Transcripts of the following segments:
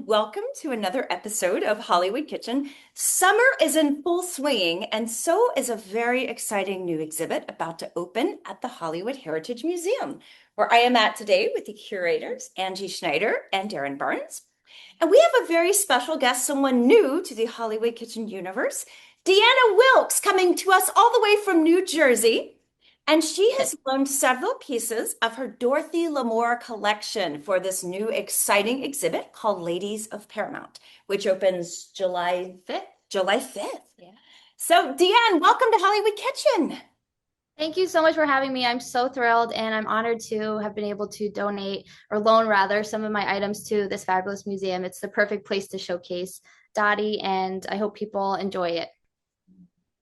Welcome to another episode of Hollywood Kitchen. Summer is in full swing, and so is a very exciting new exhibit about to open at the Hollywood Heritage Museum, where I am at today with the curators, Angie Schneider and Darren Barnes. And we have a very special guest, someone new to the Hollywood Kitchen universe, Deanna Wilkes, coming to us all the way from New Jersey. And she has loaned several pieces of her Dorothy Lamour collection for this new exciting exhibit called Ladies of Paramount, which opens July 5th. July 5th. Yeah. So, Deanne, welcome to Hollywood Kitchen. Thank you so much for having me. I'm so thrilled and I'm honored to have been able to donate or loan rather some of my items to this fabulous museum. It's the perfect place to showcase Dottie and I hope people enjoy it.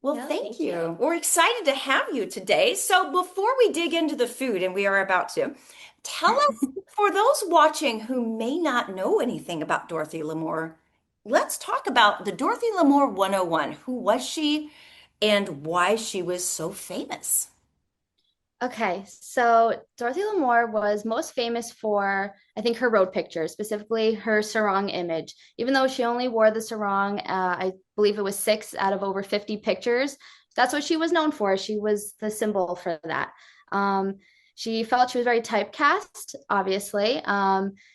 Well, Yeah, thank thank you. you. We're excited to have you today. So, before we dig into the food, and we are about to, tell us, for those watching who may not know anything about Dorothy Lamour, let's talk about the Dorothy Lamour 101. Who was she and why she was so famous? Okay, so Dorothy Lamour was most famous for, I think, her road pictures, specifically her sarong image. Even though she only wore the sarong, I believe it was six out of over 50 pictures. That's what she was known for. She was the symbol for that. Um, she felt she was very typecast, obviously.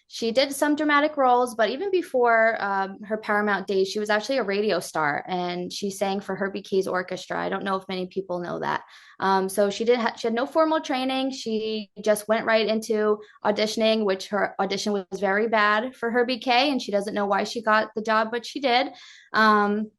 She did some dramatic roles, but even before her Paramount days, she was actually a radio star and she sang for Herbie K's orchestra. I don't know if many people know that. So she had no formal training. She just went right into auditioning, which her audition was very bad for Herbie K, and she doesn't know why she got the job, but she did. Um,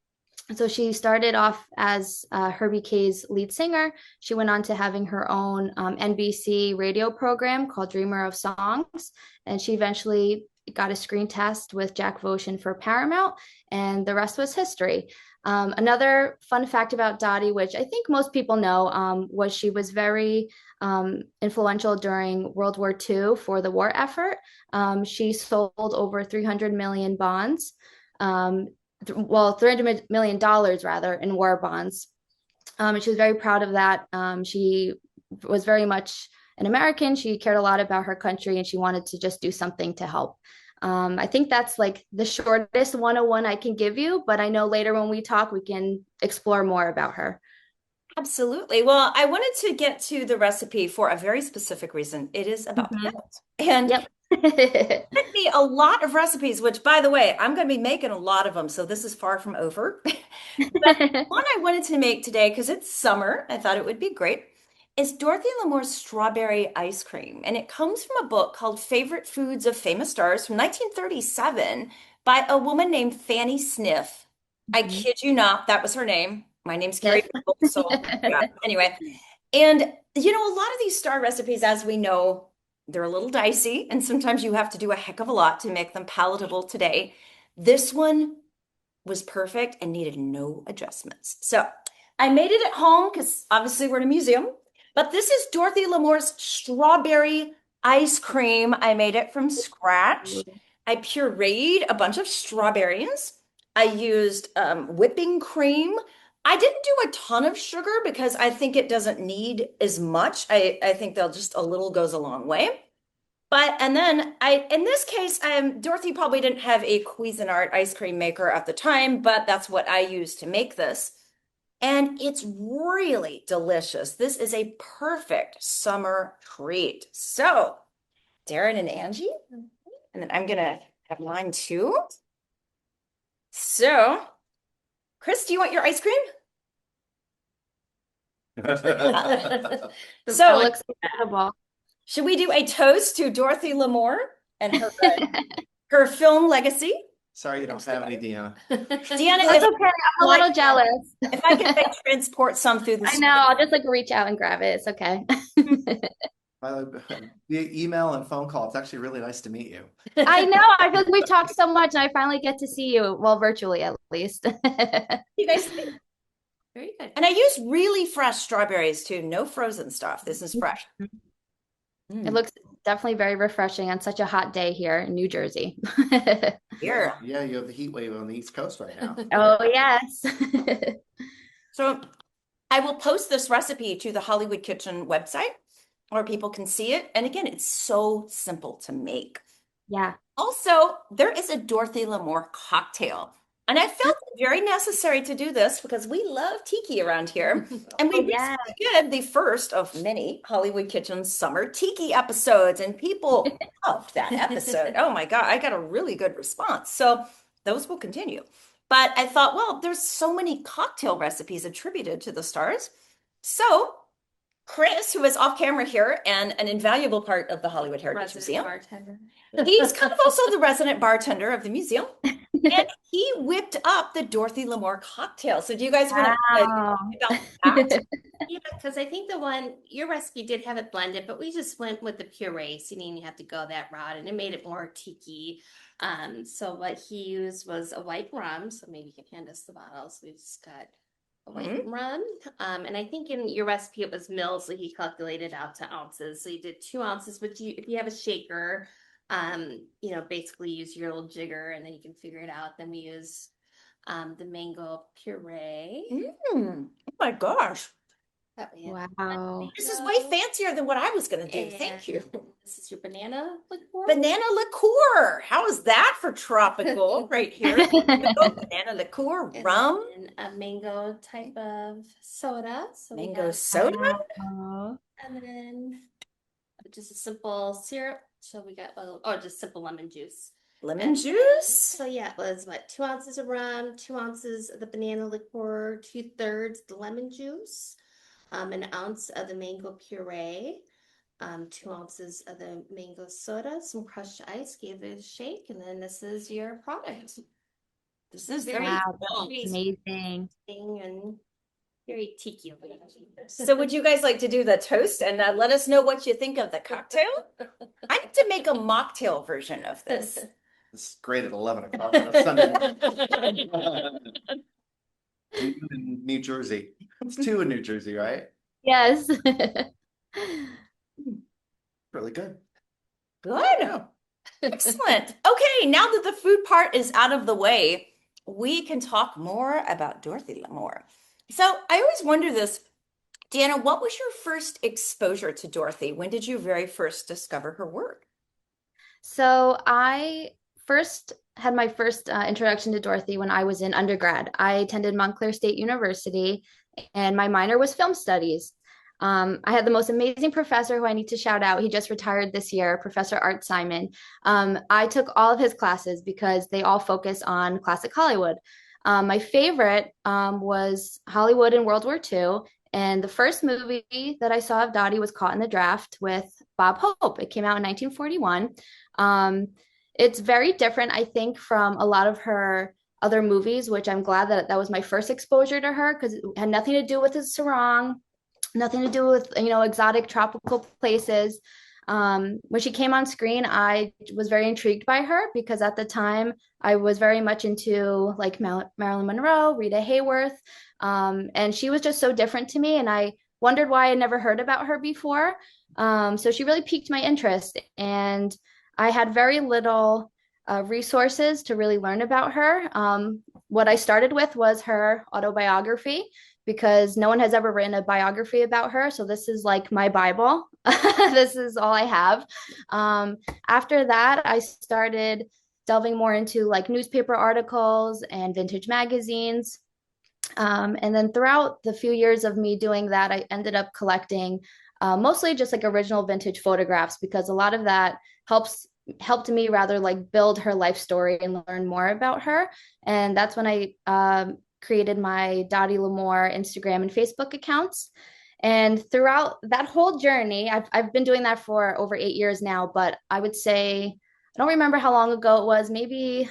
so she started off as Herbie K's lead singer. She went on to having her own NBC radio program called Dreamer of Songs, and she eventually got a screen test with Jack Votion for Paramount, and the rest was history. Another fun fact about Dottie, which I think most people know, was she was very influential during World War II for the war effort. She sold over 300 million bonds. Um, $300 million rather in war bonds. And she was very proud of that. She was very much an American. She cared a lot about her country and she wanted to just do something to help. I think that's like the shortest 101 I can give you, but I know later when we talk, we can explore more about her. Absolutely. Well, I wanted to get to the recipe for a very specific reason. It is about Mhm. pajamas. And Yep. sent me a lot of recipes, which, by the way, I'm going to be making a lot of them, so this is far from over. But one I wanted to make today, because it's summer, I thought it would be great, is Dorothy Lamour's strawberry ice cream. And it comes from a book called Favorite Foods of Famous Stars from 1937 by a woman named Fanny Sniff. I Mhm. kid you not, that was her name. My name's Carrie Yes. Bickle, so yeah. Anyway, and a lot of these star recipes, as we know, they're a little dicey, and sometimes you have to do a heck of a lot to make them palatable today. This one was perfect and needed no adjustments. So I made it at home because obviously we're in a museum. But this is Dorothy Lamour's strawberry ice cream. I made it from scratch. I pureed a bunch of strawberries. I used whipping cream. I didn't do a ton of sugar because I think it doesn't need as much. I think they'll just a little goes a long way. But and then in this case, Dorothy probably didn't have a Cuisinart ice cream maker at the time, but that's what I used to make this. And it's really delicious. This is a perfect summer treat. So, Darren and Angie, and then I'm gonna have mine too. So, Chris, do you want your ice cream? That So, looks incredible. should we do a toast to Dorothy Lamour and her film legacy? Sorry you don't have any, Deanna. Deanna, That's okay. I'm a little jealous. if I could like transport some through the I know. screen. I'll just like reach out and grab it. It's okay. Via email and phone call, it's actually really nice to meet you. I know. I feel like we've talked so much and I finally get to see you, well, virtually at least. You guys, very good. And I use really fresh strawberries too, no frozen stuff. This is fresh. It Mm. looks definitely very refreshing on such a hot day here in New Jersey. Here. Yeah, you have the heat wave on the East Coast right now. Oh, yes. So I will post this recipe to the Hollywood Kitchen website where people can see it. And again, it's so simple to make. Yeah. Also, there is a Dorothy Lamour cocktail. And I felt it very necessary to do this because we love tiki around here. And we Oh, yeah. recently did the first of many Hollywood Kitchen summer tiki episodes, and people loved that episode. Oh my God, I got a really good response. So those will continue. But I thought, well, there's so many cocktail recipes attributed to the stars. So Chris, who is off camera here and an invaluable part of the Hollywood Heritage Museum, Bartender. he's kind of also the resident bartender of the museum. And he whipped up the Dorothy Lamour cocktail. So do you guys want to Wow. about that? Yeah, because I think your recipe did have it blended, but we just went with the puree, so you didn't have to go that route, and it made it more tiki. So what he used was a white rum. So maybe you can hand us the bottles. We just got a white rum. And I think in your recipe it was mils, so he calculated out to ounces. So you did 2 ounces, but if you have a shaker, basically use your little jigger and then you can figure it out. Then we use the mango puree. Oh my gosh. That we had Wow. This is way fancier than what I was going to do. Thank you. This is your banana liqueur. Banana liqueur. How is that for tropical right here? Banana liqueur, And rum, then a mango type of soda. So we mango have- soda. Wow. And then just a simple syrup. So we got, just simple lemon juice. Lemon juice. So yeah, it was 2 ounces of rum, 2 ounces of the banana liqueur, 2/3 the lemon juice, an ounce of the mango puree, 2 ounces of the mango soda, some crushed ice, give it a shake, and then this is your product. This is Very Wow, very that's amazing. thing and very tiki. So would you guys like to do the toast and let us know what you think of the cocktail? I need to make a mocktail version of this. This is great at 11 o'clock on a Sunday morning. In New Jersey. It's 2 in New Jersey, right? Yes. Really good. Good. Yeah. Excellent. Okay, now that the food part is out of the way, we can talk more about Dorothy Lamour. So I always wonder this, Deanna, what was your first exposure to Dorothy? When did you very first discover her work? So I first had my first introduction to Dorothy when I was in undergrad. I attended Montclair State University, and my minor was film studies. I had the most amazing professor who I need to shout out. He just retired this year, Professor Art Simon. I took all of his classes because they all focus on classic Hollywood. My favorite was Hollywood in World War II. And the first movie that I saw of Dottie was Caught in the Draft with Bob Hope. It came out in 1941. It's very different, I think, from a lot of her other movies, which I'm glad that that was my first exposure to her because it had nothing to do with the sarong, nothing to do with, exotic tropical places. When she came on screen, I was very intrigued by her because at the time I was very much into like Marilyn Monroe, Rita Hayworth, and she was just so different to me. And I wondered why I had never heard about her before. So she really piqued my interest. And I had very little resources to really learn about her. What I started with was her autobiography because no one has ever written a biography about her. So this is like my Bible. This is all I have. After that, I started delving more into like newspaper articles and vintage magazines. And then throughout the few years of me doing that, I ended up collecting mostly just like original vintage photographs because a lot of that helped me rather like build her life story and learn more about her. And that's when I created my Dottie Lamour Instagram and Facebook accounts. And throughout that whole journey, I've been doing that for over 8 years now, but I would say, I don't remember how long ago it was, maybe,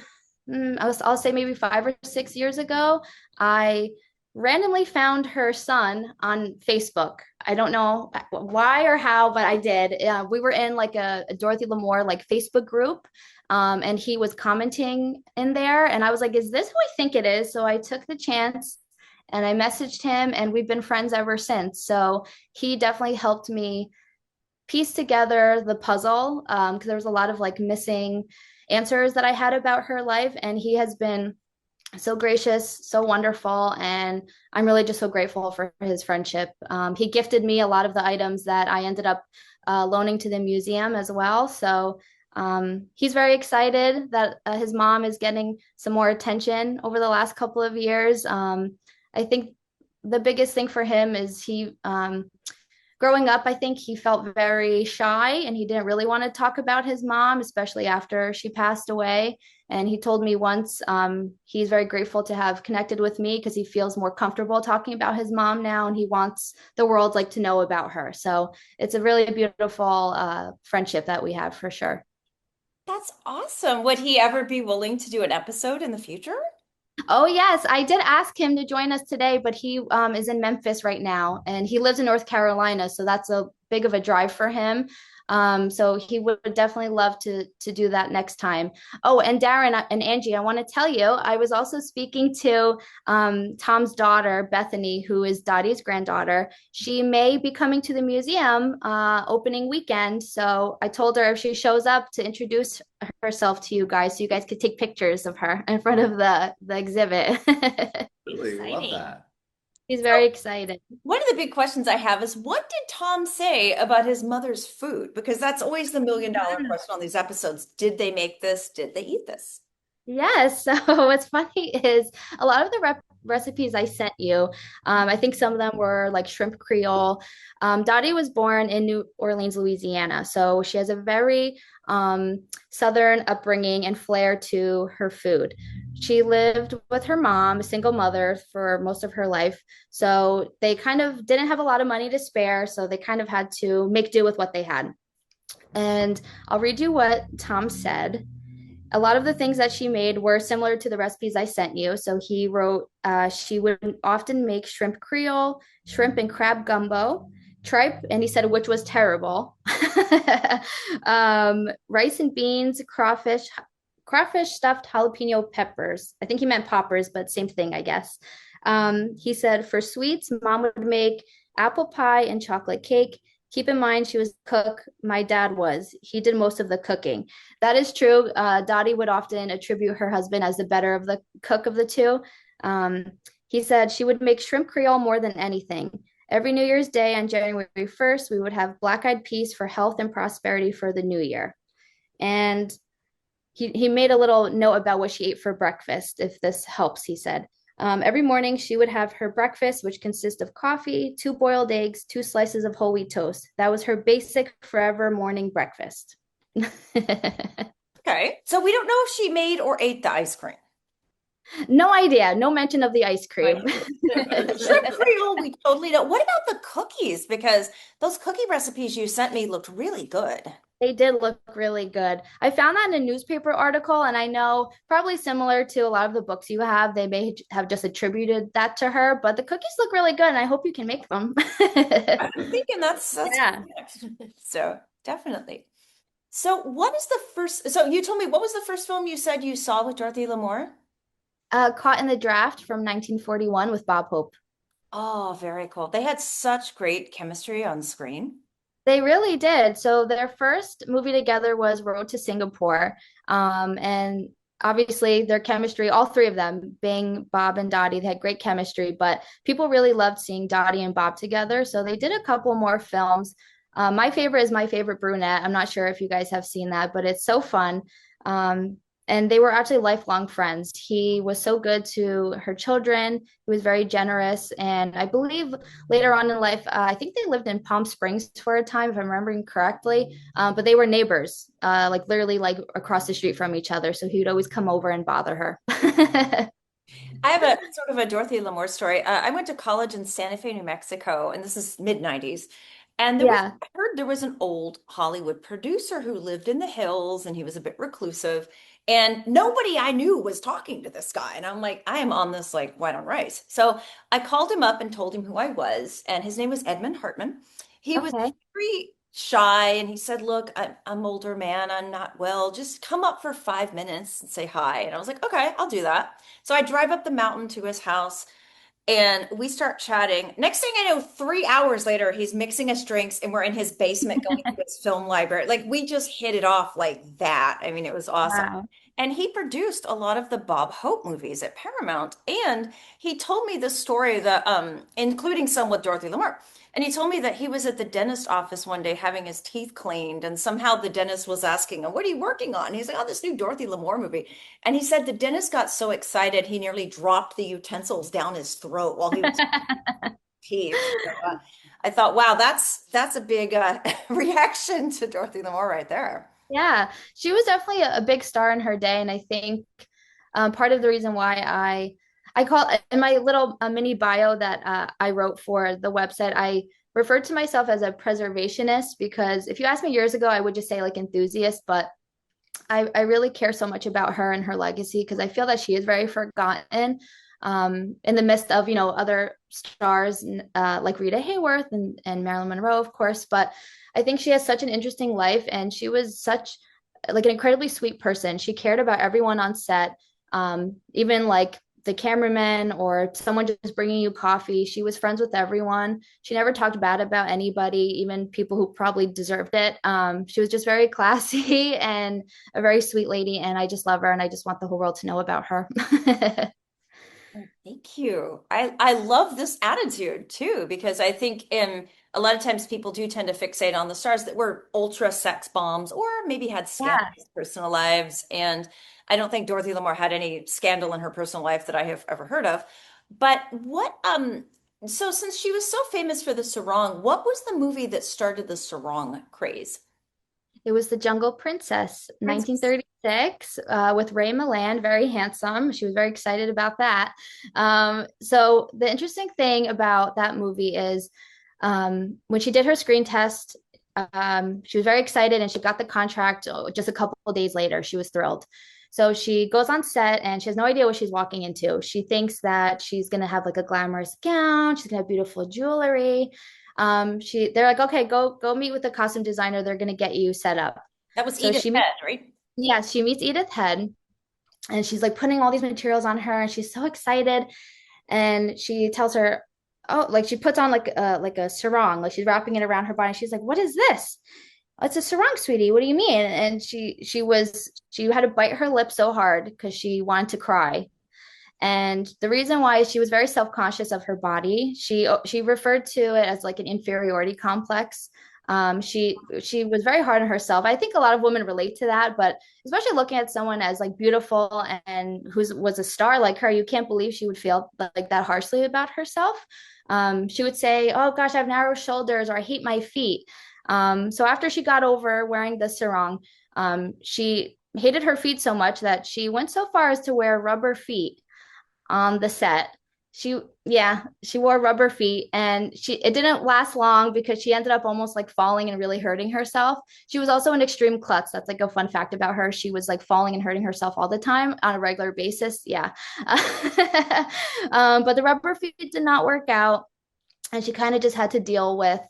I'll say maybe 5 or 6 years ago, I randomly found her son on Facebook. I don't know why or how, but I did. We were in like a Dorothy Lamour like Facebook group, and he was commenting in there, and I was like, "Is this who I think it is?" So I took the chance, and I messaged him, and we've been friends ever since. So he definitely helped me piece together the puzzle because there was a lot of like missing answers that I had about her life, and he has been so gracious, so wonderful, and I'm really just so grateful for his friendship. He gifted me a lot of the items that I ended up loaning to the museum as well. So He's very excited that his mom is getting some more attention over the last couple of years. I think the biggest thing for him is growing up, I think he felt very shy and he didn't really want to talk about his mom, especially after she passed away. And he told me once he's very grateful to have connected with me because he feels more comfortable talking about his mom now, and he wants the world like to know about her. So it's a really beautiful friendship that we have for sure. That's awesome. Would he ever be willing to do an episode in the future? Oh, yes. I did ask him to join us today, but he is in Memphis right now and he lives in North Carolina. So that's a big of a drive for him. So he would definitely love to do that next time. Oh, and Darren and Angie, I want to tell you, I was also speaking to Tom's daughter, Bethany, who is Dottie's granddaughter. She may be coming to the museum opening weekend. So I told her if she shows up to introduce herself to you guys so you guys could take pictures of her in front of the exhibit. Really love Exciting. that. He's very excited. One of the big questions I have is what did Tom say about his mother's food? Because that's always the million-dollar question on these episodes. Did they make this? Did they eat this? Yes. So what's funny is a lot of the recipes I sent you, I think some of them were like shrimp Creole. Dottie was born in New Orleans, Louisiana. So she has a very Southern upbringing and flair to her food. She lived with her mom, a single mother, for most of her life. So they kind of didn't have a lot of money to spare. So they kind of had to make do with what they had. And I'll read you what Tom said. A lot of the things that she made were similar to the recipes I sent you. So he wrote she would often make shrimp Creole, shrimp and crab gumbo, tripe, and he said which was terrible. Rice and beans, crawfish stuffed jalapeno peppers. I think he meant poppers, but same thing, I guess. He said for sweets, mom would make apple pie and chocolate cake. Keep in mind, she was a cook. My dad was. He did most of the cooking. That is true. Dottie would often attribute her husband as the better of the cook of the two. Um, he said she would make shrimp Creole more than anything. Every New Year's Day on January 1st, we would have black-eyed peas for health and prosperity for the new year. And he made a little note about what she ate for breakfast, if this helps, he said. Every morning, she would have her breakfast, which consists of coffee, two boiled eggs, two slices of whole wheat toast. That was her basic forever morning breakfast. Okay. So we don't know if she made or ate the ice cream. No idea. No mention of the ice cream. Shrimp Creole, we totally know. What about the cookies? Because those cookie recipes you sent me looked really good. They did look really good. I found that in a newspaper article, and I know probably similar to a lot of the books you have, they may have just attributed that to her, but the cookies look really good, and I hope you can make them. I'm thinking that's Yeah. perfect. So definitely. So what is the first? So you told me what was the first film you said you saw with Dorothy Lamour? Caught in the Draft from 1941 with Bob Hope. Oh, very cool. They had such great chemistry on screen. They really did. So their first movie together was Road to Singapore. And obviously their chemistry, all three of them, Bing, Bob, and Dottie, they had great chemistry, but people really loved seeing Dottie and Bob together. So they did a couple more films. My favorite is My Favorite Brunette. I'm not sure if you guys have seen that, but it's so fun. Um, and they were actually lifelong friends. He was so good to her children. He was very generous. And I believe later on in life, I think they lived in Palm Springs for a time, if I'm remembering correctly. But they were neighbors, like literally like across the street from each other. So he would always come over and bother her. I have a sort of a Dorothy Lamour story. I went to college in Santa Fe, New Mexico, and this is mid 90s. And Yeah. I heard there was an old Hollywood producer who lived in the hills and he was a bit reclusive. And nobody I knew was talking to this guy. And I'm like, I am on this like white on rice. So I called him up and told him who I was. And his name was Edmund Hartman. He was Okay. very shy and he said, look, I'm older man. I'm not well. Just come up for 5 minutes and say hi. And I was like, okay, I'll do that. So I drive up the mountain to his house and we start chatting. Next thing I know, 3 hours later, he's mixing us drinks and we're in his basement going to his film library. Like we just hit it off like that. I mean, it was awesome. Wow. and he produced a lot of the Bob Hope movies at Paramount. And he told me the story that, including some with Dorothy Lamour. And he told me that he was at the dentist office one day having his teeth cleaned, and somehow the dentist was asking him, "What are you working on?" He's like, "Oh, this new Dorothy Lamour movie." And he said the dentist got so excited he nearly dropped the utensils down his throat while he was teeth. So, I thought, wow, that's a big reaction to Dorothy Lamour right there. Yeah, she was definitely a big star in her day, and I think part of the reason why I call in my little mini bio that I wrote for the website, I referred to myself as a preservationist because if you asked me years ago, I would just say like enthusiast, but I really care so much about her and her legacy because I feel that she is very forgotten in the midst of, other stars like Rita Hayworth and Marilyn Monroe, of course. But I think she has such an interesting life and she was such like an incredibly sweet person. She cared about everyone on set, even like the cameraman or someone just bringing you coffee. She was friends with everyone. She never talked bad about anybody, even people who probably deserved it. She was just very classy and a very sweet lady. And I just love her. And I just want the whole world to know about her. Thank you. I love this attitude too, because I think a lot of times people do tend to fixate on the stars that were ultra sex bombs or maybe had Yeah. scandalous personal lives. And I don't think Dorothy Lamour had any scandal in her personal life that I have ever heard of. But so since she was so famous for the sarong, what was the movie that started the sarong craze? It was The Jungle Princess, Princess. 1936, with Ray Milland, very handsome. She was very excited about that. So the interesting thing about that movie is when she did her screen test, she was very excited and she got the contract just a couple of days later. She was thrilled. So she goes on set and she has no idea what she's walking into. She thinks that she's going to have like a glamorous gown, she's going to have beautiful jewelry. They're like, okay, go meet with the costume designer. They're going to get you set up. That was So Edith she meets, Head, right? yeah, she meets Edith Head and she's like putting all these materials on her and she's so excited and she tells her, oh, like she puts on like a sarong, like she's wrapping it around her body. She's like, what is this? "Oh, it's a sarong, sweetie. What do you mean?" And she had to bite her lip so hard because she wanted to cry. And the reason why is she was very self-conscious of her body. She referred to it as like an inferiority complex. She was very hard on herself. I think a lot of women relate to that, but especially looking at someone as like beautiful and who was a star like her, you can't believe she would feel like that harshly about herself. She would say, "Oh gosh, I have narrow shoulders," or "I hate my feet." So after she got over wearing the sarong, she hated her feet so much that she went so far as to wear rubber feet on the set. She wore rubber feet and it didn't last long because she ended up almost like falling and really hurting herself. She was also an extreme klutz. That's like a fun fact about her. She was like falling and hurting herself all the time on a regular basis. Yeah. But the rubber feet did not work out and she kind of just had to deal with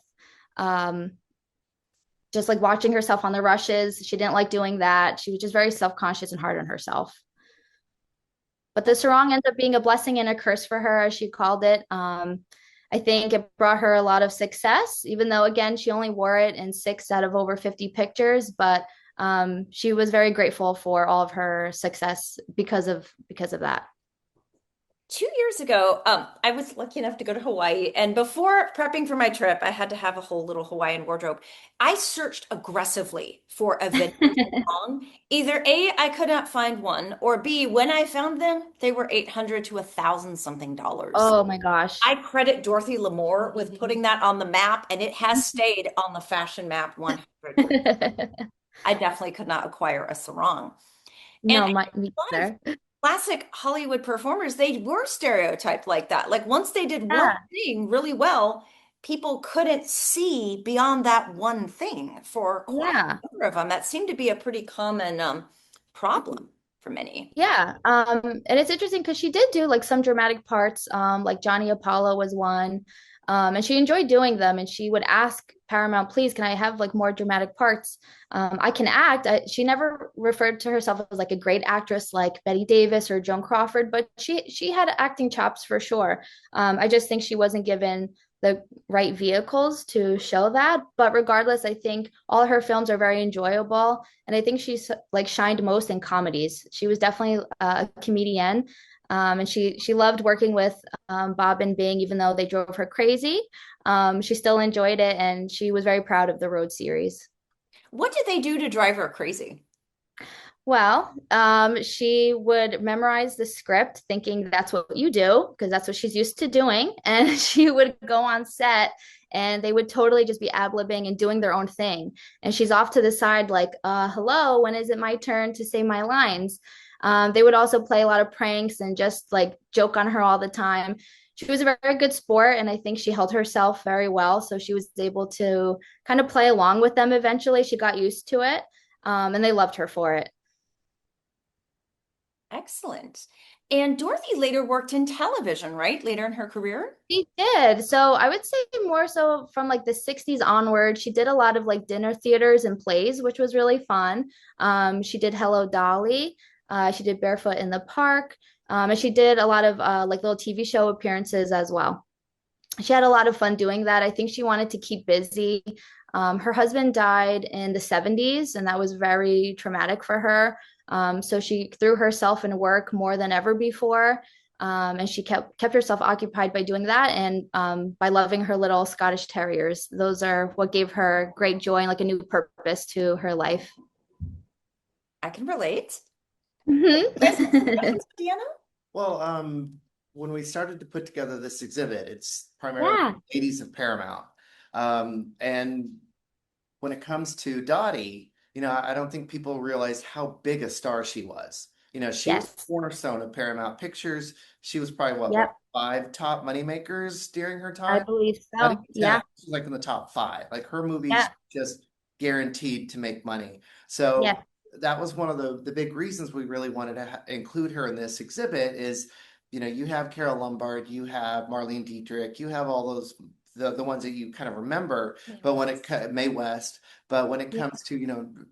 um, just like watching herself on the rushes. She didn't like doing that. She was just very self-conscious and hard on herself. But the sarong ended up being a blessing and a curse for her, as she called it. I think it brought her a lot of success, even though, again, she only wore it in 6 out of over 50 pictures. But she was very grateful for all of her success because of that. 2 years ago, I was lucky enough to go to Hawaii, and before prepping for my trip, I had to have a whole little Hawaiian wardrobe. I searched aggressively for a vintage song. Either A, I could not find one, or B, when I found them, they were 800 to 1,000 something dollars. Oh my gosh. I credit Dorothy Lamour with putting that on the map, and it has stayed on the fashion map 100. I definitely could not acquire a sarong. And No, me a lot of either. classic Hollywood performers, they were stereotyped like that. Like once they did one Yeah. thing really well, people couldn't see beyond that one thing for quite Yeah. a number of them. That seemed to be a pretty common problem for many. Yeah. And it's interesting because she did do like some dramatic parts, like Johnny Apollo was one. And she enjoyed doing them and she would ask Paramount, please, can I have like more dramatic parts? I can act. She never referred to herself as like a great actress like Betty Davis or Joan Crawford, but she had acting chops for sure. I just think she wasn't given the right vehicles to show that. But regardless, I think all her films are very enjoyable, and I think she's like shined most in comedies. She was definitely a comedian, and she loved working with Bob and Bing, even though they drove her crazy. She still enjoyed it, and she was very proud of the Road series. What did they do to drive her crazy? Well, she would memorize the script, thinking that's what you do, because that's what she's used to doing. And she would go on set and they would totally just be ad-libbing and doing their own thing. And she's off to the side, like, hello, when is it my turn to say my lines? They would also play a lot of pranks and just like joke on her all the time. She was a very good sport, and I think she held herself very well. So she was able to kind of play along with them eventually. She got used to it, and they loved her for it. Excellent. And Dorothy later worked in television, right? Later in her career? She did. So I would say more so from like the 60s onward. She did a lot of like dinner theaters and plays, which was really fun. She did Hello Dolly. She did Barefoot in the Park. And she did a lot of like little TV show appearances as well. She had a lot of fun doing that. I think she wanted to keep busy. Her husband died in the 70s, and that was very traumatic for her. So she threw herself into work more than ever before. And she kept herself occupied by doing that and by loving her little Scottish terriers. Those are what gave her great joy and like a new purpose to her life. I can relate. You guys have some Mhm. questions for Deanna? Well, when we started to put together this exhibit, it's primarily Yeah. ladies of Paramount. And when it comes to Dottie, I don't think people realize how big a star she was. She was the Yes. cornerstone of Paramount Pictures. She was probably what, one of Yep. the five top moneymakers during her I time? believe I think so. 10. Yeah. She's like in the top five. Like her movies Yeah. just guaranteed to make money. So Yeah. that was one of the big reasons we really wanted to include her in this exhibit is, you have Carol Lombard, you have Marlene Dietrich, you have all those the ones that you kind of remember, but when Mae West, but when it Yeah. comes to,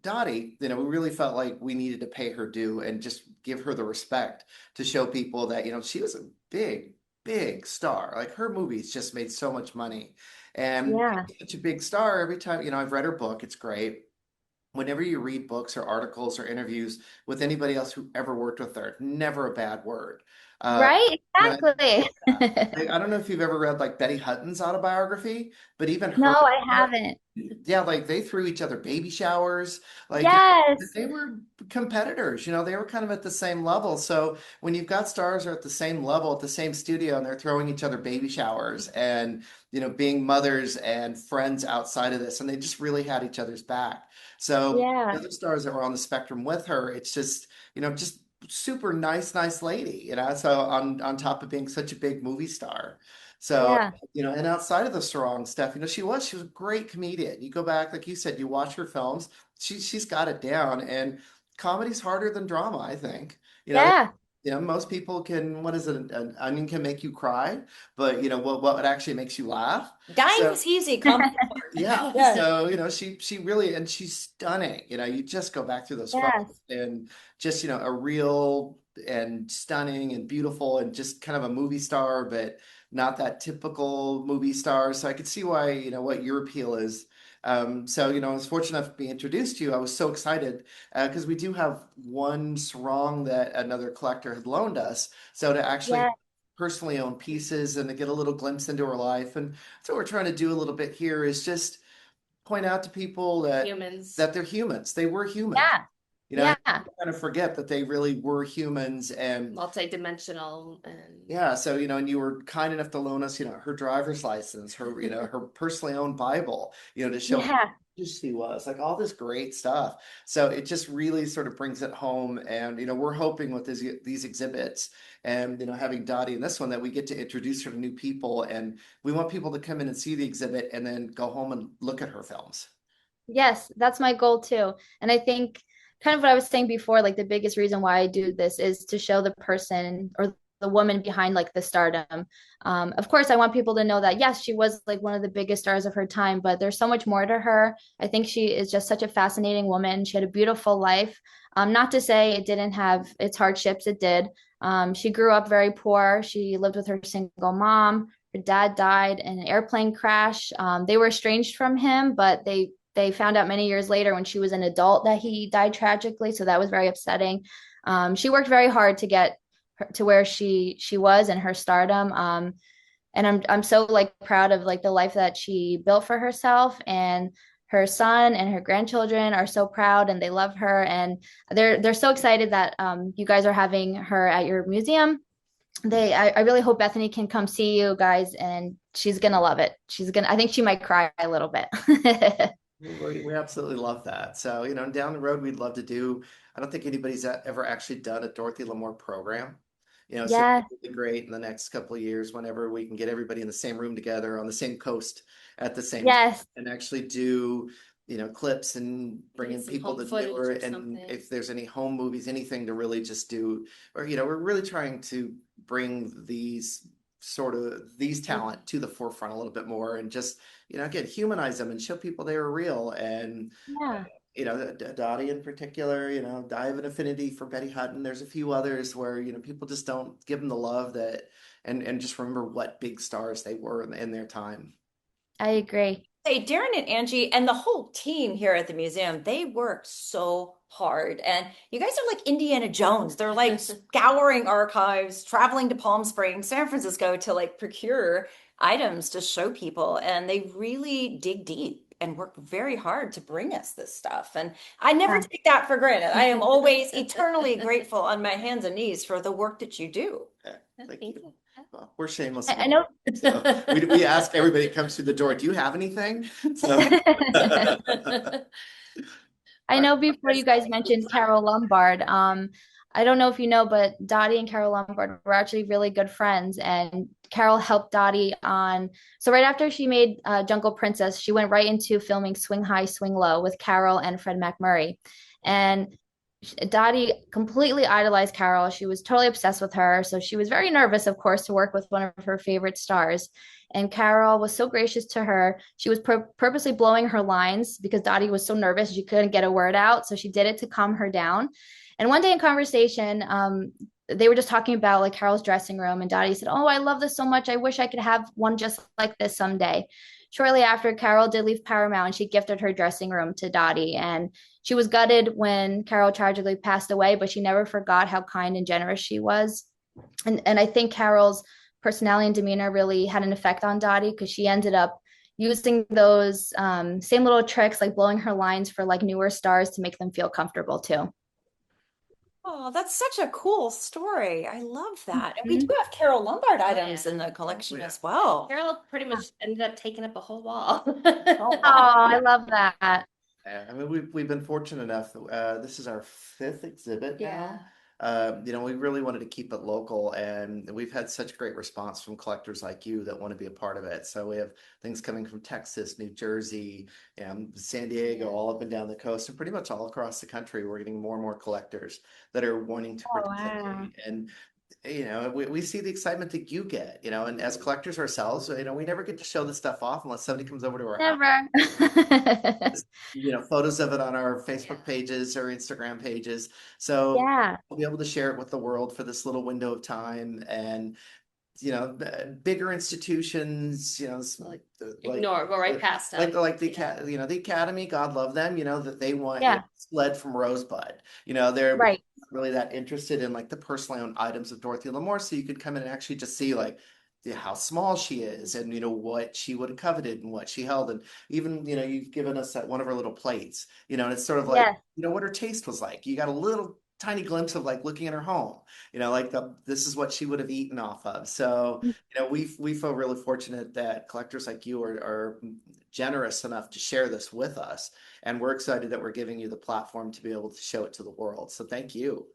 Dottie, we really felt like we needed to pay her due and just give her the respect to show people that, she was a big, big star. Like her movies just made so much money. And Yeah. such a big star every time, I've read her book, it's great. Whenever you read books or articles or interviews with anybody else who ever worked with her, never a bad word. Uh, Right? you know, Exactly. I don't know if you've ever read like Betty Hutton's autobiography, but even No, her, I haven't. yeah, like they threw each other baby showers. Like, Yes. they were competitors, they were kind of at the same level. So when you've got stars who are at the same level, at the same studio, and they're throwing each other baby showers and, being mothers and friends outside of this, and they just really had each other's back. So the Yeah. other stars that were on the spectrum with her, it's just, just super nice lady, so on top of being such a big movie star. So, Yeah. and outside of the sarong stuff, she was a great comedian. You go back, like you said, you watch her films, she's got it down. And comedy's harder than drama, I think. Yeah. Most people can, what is it, an onion can make you cry, but what actually makes you laugh? So Dying's easy, comedy's yeah, hard. Yeah. so she really, and she's stunning. You just go back through those photos Yes. and just a real and stunning and beautiful and just kind of a movie star, but not that typical movie star. So I could see why what your appeal is. So I was fortunate enough to be introduced to you. I was so excited because we do have one sarong that another collector had loaned us. So to actually Yeah. personally own pieces and to get a little glimpse into her life, and so what we're trying to do a little bit here is just point out to people Humans. that they're humans. They were humans. Yeah. I Yeah. kind of forget that they really were humans. And Multidimensional and yeah, so and you were kind enough to loan us, her driver's license, her, her personally owned Bible, to show how Yeah. religious she was, like all this great stuff. So it just really sort of brings it home. And we're hoping with these exhibits and having Dottie in this one that we get to introduce her to new people, and we want people to come in and see the exhibit and then go home and look at her films. Yes, that's my goal too. And I think kind of what I was saying before, like the biggest reason why I do this is to show the person or the woman behind like the stardom. Of course, I want people to know that yes, she was like one of the biggest stars of her time, but there's so much more to her. I think she is just such a fascinating woman. She had a beautiful life. Not to say it didn't have its hardships, it did. She grew up very poor. She lived with her single mom. Her dad died in an airplane crash. They were estranged from him, but they found out many years later when she was an adult that he died tragically. So that was very upsetting. She worked very hard to get to where she was in her stardom. And I'm so like proud of like the life that she built for herself, and her son and her grandchildren are so proud and they love her, and they're so excited that you guys are having her at your museum. I really hope Bethany can come see you guys, and she's gonna love it. I think she might cry a little bit. We absolutely love that. So, down the road, we'd love to do, I don't think anybody's ever actually done a Dorothy Lamour program. So Yeah, it'd be great in the next couple of years whenever we can get everybody in the same room together on the same coast at the same time yes, and actually do, clips and bring Maybe in some people home to do footage or it. And something. if there's any home movies, anything to really just do, or, we're really trying to bring these talent to the forefront a little bit more and just, again, humanize them and show people they were real. And yeah. Dottie in particular, I have an affinity for Betty Hutton. There's a few others where, people just don't give them the love that, and just remember what big stars they were in their time. I agree. Hey, Darren and Angie and the whole team here at the museum, they work so hard. And you guys are like Indiana Jones. They're like scouring archives, traveling to Palm Springs, San Francisco to like procure items to show people. And they really dig deep and work very hard to bring us this stuff. And I never Yeah. take that for granted. I am always eternally grateful on my hands and knees for the work that you do. Yeah, thank Thank you. you. Well, we're shameless I about know. it. So we ask everybody that comes through the door, do you have anything? So I know before you guys mentioned Carol Lombard. I don't know if you know, but Dottie and Carol Lombard were actually really good friends, and Carol helped Dottie on. So right after she made Jungle Princess, she went right into filming Swing High, Swing Low with Carol and Fred MacMurray, and Dottie completely idolized Carol. She was totally obsessed with her. So she was very nervous, of course, to work with one of her favorite stars. And Carol was so gracious to her. She was purposely blowing her lines because Dottie was so nervous she couldn't get a word out. So she did it to calm her down. And one day in conversation, they were just talking about like Carol's dressing room, and Dottie said, "Oh, I love this so much. I wish I could have one just like this someday." Shortly after, Carol did leave Paramount, and she gifted her dressing room to Dottie. And she was gutted when Carol tragically passed away, but she never forgot how kind and generous she was. And I think Carol's personality and demeanor really had an effect on Dottie because she ended up using those same little tricks, like blowing her lines for like newer stars to make them feel comfortable too. Oh, that's such a cool story. I love that. And we do Mhm. have Carol Lombard Oh, items yeah. in the collection Yeah. as well. Carol pretty much ended up taking up a whole wall. Oh, Oh, wow. I love that. I mean, we've been fortunate enough. This is our fifth exhibit Yeah. now. We really wanted to keep it local, and we've had such great response from collectors like you that want to be a part of it. So we have things coming from Texas, New Jersey, San Diego, Yeah. all up and down the coast, and pretty much all across the country. We're getting more and more collectors that are wanting to Oh, wow. participate, and we see the excitement that you get, and as collectors ourselves, we never get to show this stuff off unless somebody comes over to our house. Never. Photos of it on our Facebook pages or Instagram pages. So Yeah, we'll be able to share it with the world for this little window of time. And bigger institutions, Ignore, go right past them. the Academy, God love them, that they want yeah, it's led from Rosebud. They're right. really that interested in like the personally owned items of Dorothy Lamour. So you could come in and actually just see like how small she is and what she would have coveted and what she held. And even, you've given us that one of her little plates, and it's sort of like, Yeah. what her taste was like. You got a little tiny glimpse of like looking at her home, like this is what she would have eaten off of. So, we feel really fortunate that collectors like you are generous enough to share this with us. And we're excited that we're giving you the platform to be able to show it to the world. So thank you.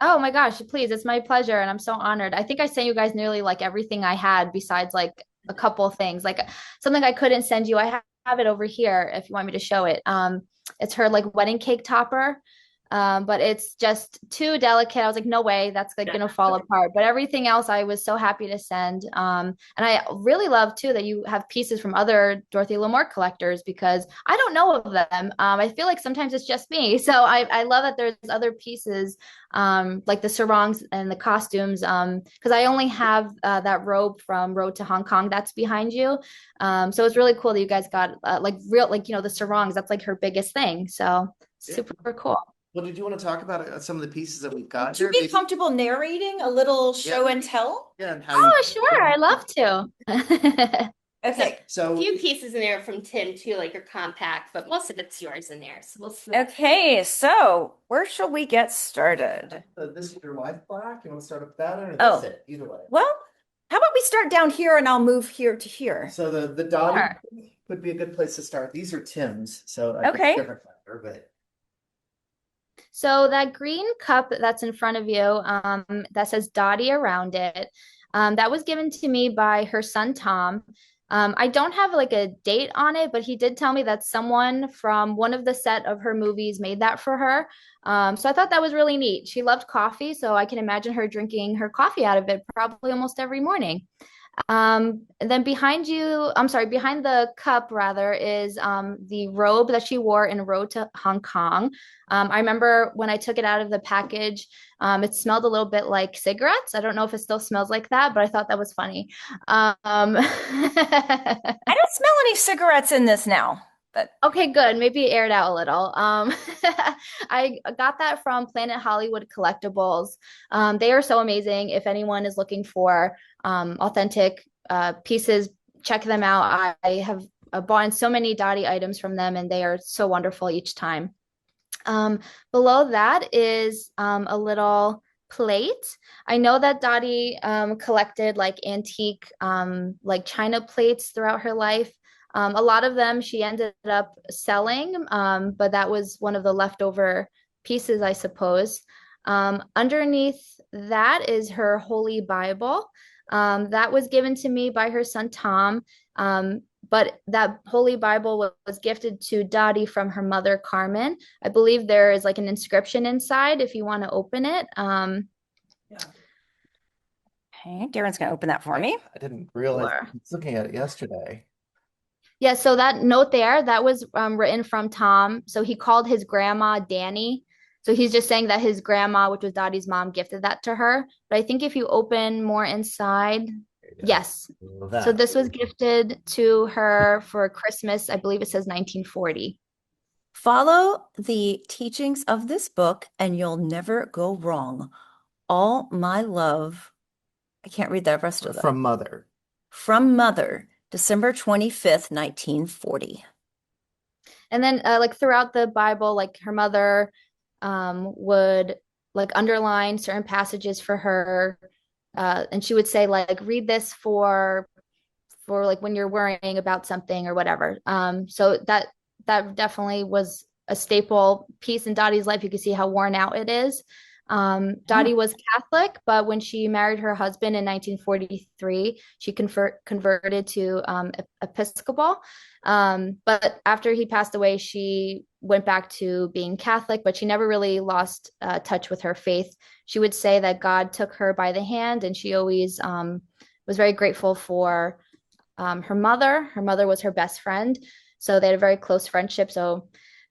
Oh my gosh, please, it's my pleasure, and I'm so honored. I think I sent you guys nearly like everything I had besides like a couple of things, like something I couldn't send you. I have it over here if you want me to show it. It's her like wedding cake topper. But it's just too delicate. I was like, no way, that's like gonna fall apart. But everything else, I was so happy to send. And I really love too that you have pieces from other Dorothy Lamour collectors because I don't know of them. I feel like sometimes it's just me. So I love that there's other pieces, like the sarongs and the costumes. Because I only have that robe from Road to Hong Kong that's behind you. So it's really cool that you guys got like real, like, the sarongs. That's like her biggest thing. So Yeah. super cool. Well, did you want to talk about some of the pieces that we've got Would you here? be comfortable narrating a little show and tell? Yeah, and how you. Oh, sure. I love to. Okay. A So few pieces in there from Tim too, like your compact, but most of it's yours in there. So we'll see. Okay, so where shall we get started? this is your life plaque. You want to start with that or Oh. this? Either way. Well, how about we start down here and I'll move here to here? So the Dottie Sure. would be a good place to start. These are Tim's, so Okay. different flavor, but So that green cup that's in front of you, that says Dottie around it, that was given to me by her son Tom. I don't have like a date on it, but he did tell me that someone from one of the set of her movies made that for her. So I thought that was really neat. She loved coffee, so I can imagine her drinking her coffee out of it probably almost every morning. And then behind you, I'm sorry, behind the cup rather, is the robe that she wore in Road to Hong Kong. I remember when I took it out of the package, it smelled a little bit like cigarettes. I don't know if it still smells like that, but I thought that was funny. I don't smell any cigarettes in this now, but Okay, good. Maybe it aired out a little. I got that from Planet Hollywood Collectibles. They are so amazing. If anyone is looking for authentic pieces, check them out. I have bought so many Dottie items from them, and they are so wonderful each time. Below that is a little plate. I know that Dottie collected like antique like china plates throughout her life. A lot of them she ended up selling, but that was one of the leftover pieces, I suppose. Underneath that is her Holy Bible. That was given to me by her son Tom. But that Holy Bible was gifted to Dottie from her mother, Carmen. I believe there is like an inscription inside if you want to open it. yeah. okay, Darren's gonna open that for me. I didn't realize Sure. I was looking at it yesterday. Yeah, so that note there, that was written from Tom. So he called his grandma Danny. So he's just saying that his grandma, which was Dottie's mom, gifted that to her. But I think if you open more inside, There you go. yes. Well, So that. this was gifted to her for Christmas. I believe it says 1940. Follow the teachings of this book and you'll never go wrong. All my love. I can't read the rest of them. From Mother. From Mother, December 25th, 1940. And then like throughout the Bible, like her mother would like underline certain passages for her. And she would say like read this for like when you're worrying about something or whatever. So that definitely was a staple piece in Dottie's life. You can see how worn out it is. Dottie was Catholic, but when she married her husband in 1943, she converted to Episcopal. But after he passed away, she went back to being Catholic, but she never really lost touch with her faith. She would say that God took her by the hand, and she always was very grateful for her mother. Her mother was her best friend, so they had a very close friendship. So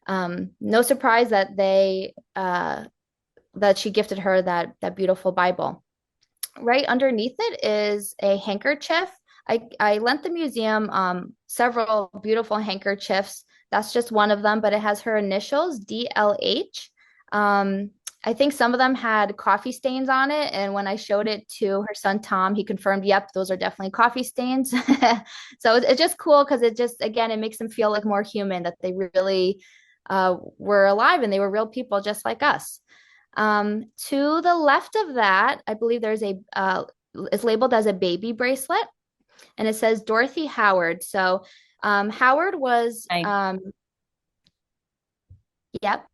no surprise that that she gifted her that beautiful Bible. Right underneath it is a handkerchief. I lent the museum several beautiful handkerchiefs. That's just one of them, but it has her initials, DLH. I think some of them had coffee stains on it, and when I showed it to her son Tom, he confirmed, yep, those are definitely coffee stains. So it's just cool because it just, again, it makes them feel like more human, that they really were alive and they were real people just like us. To the left of that, I believe there's it's labeled as a baby bracelet, and it says Dorothy Howard. So Howard was, yep.